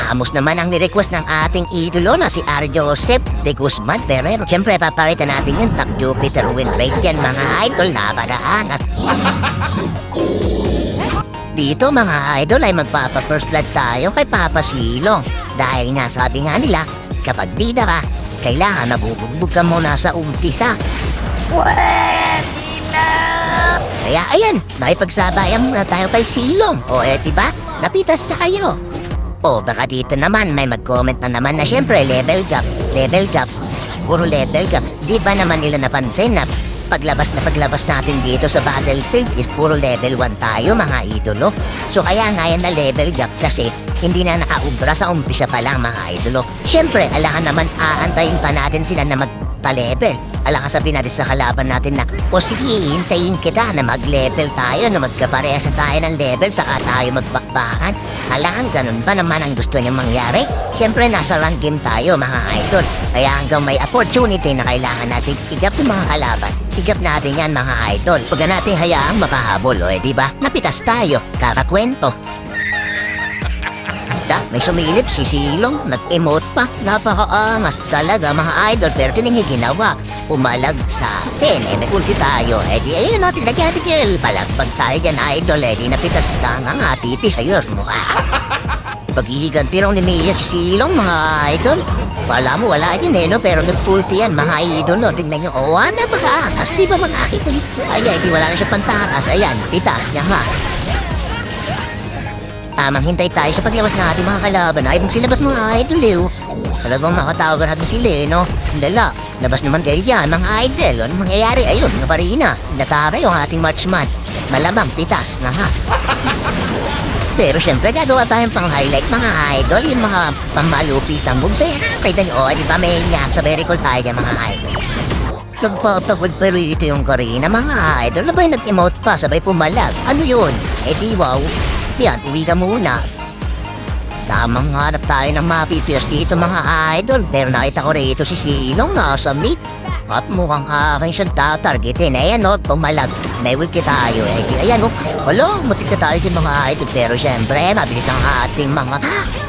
Ramos naman ang ni-request ng ating idolo na si R. Joseph de Guzman Ferrer. Siyempre, paparitan natin yung top Jupiter win rate yan mga idol. Napakaangas. Dito mga idol ay magpapa-first blood tayo kay Papa Silong. Dahil nga sabi nga nila, kapag bida ka, kailangan mabubugbog ka muna sa umpisa. Kaya ayan, nakipagsabayan muna tayo kay Silong. O diba, napitas na kayo. O baka dito naman may mag-comment na naman na syempre level gap, puro level gap. Di ba naman nila napansin na paglabas natin dito sa battlefield is puro level 1 tayo mga idolo. So kaya nga yan na level gap kasi hindi na nakaubra sa umpisa pa lang mga idolo. Syempre, alangan naman aantayin pa natin sila na magpa-level. Alangan sabihin natin sa kalaban natin na o sige, hintayin kita na mag-level tayo, na magkaparehas tayo ng level saka tayo magbakbakan. Alangan ganun ba naman ang gusto niyang mangyari? Syempre, nasa rank game tayo mga idol. Kaya hanggang may opportunity na kailangan natin igap yung mga kalaban, igap natin yan mga idol. Huwag natin hayaang makahabol, o diba? Napitas tayo, kakakwento. May sumilip si Silong, nag-emote pa. Napakaangas talaga mga idol, pero tiningin ginawa. Umalag sa atin, may ulti tayo. Di ayun natin, nag-article. Palagpag tayo dyan idol, di napitas ka nga tipis ayos mo. Pag-ihigan pirong ni Mia si Silong mga idol. Wala mo, wala din no? Pero nag-ulti yan mga idol, no? Tingnan nyo, napakaangas, di ba mga idol? Ay, di wala na siya pantakas. Ayan, pitas niya nga. Tamang hintay tayo sa paglabas natin mga kalaban. Ay, kung silabas mga idol talagang makatawagan natin sila no? Dala, labas naman kayo dyan mga idol. Ano mangyayari? Ayun, nga parina. Natara yung ating marksman. Malamang pitas na ha. Pero syempre gagawa tayong pang-highlight mga idol. Yung mga pamalupitang boom. Saya na kayo nyo. Di ba may nga sa very cool tayo dyan mga idol. Nagpapagod pero ito yung karina mga idol. Labay nag-emote pa sabay pumalag. Ano yun? Di wow. Yan, uwi ka muna. Tamang hanap tayo ng mapipilas dito mga idol. Pero nakita ko rito si Silong nasa mid. At mukhang aking siyang tatargetin. Ayan pumalag. May ulti tayo. Di ayan Hello, mutik na tayo din mga idol. Pero syempre, mabilis ang ating mga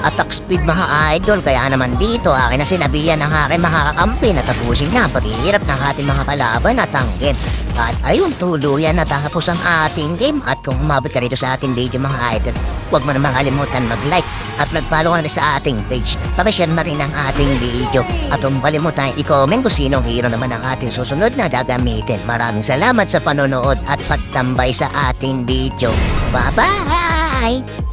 attack speed mga idol. Kaya naman dito, akin na sinabihan ng aking mga kakampi na tapusin na paghihirap ng ating mga kalaban at ang game. At ayun, tuluyan na tapos ang ating game. At kung umabot ka rito sa ating video mga idol, huwag mo naman kalimutan mag-like at mag-follow ka na sa ating page. Pakishare na rin ang ating video. At huwag kalimutan i-comment kung sinong hero naman ang ating susunod na gagamitin. Maraming salamat sa panonood at pagtambay sa ating video. Bye-bye!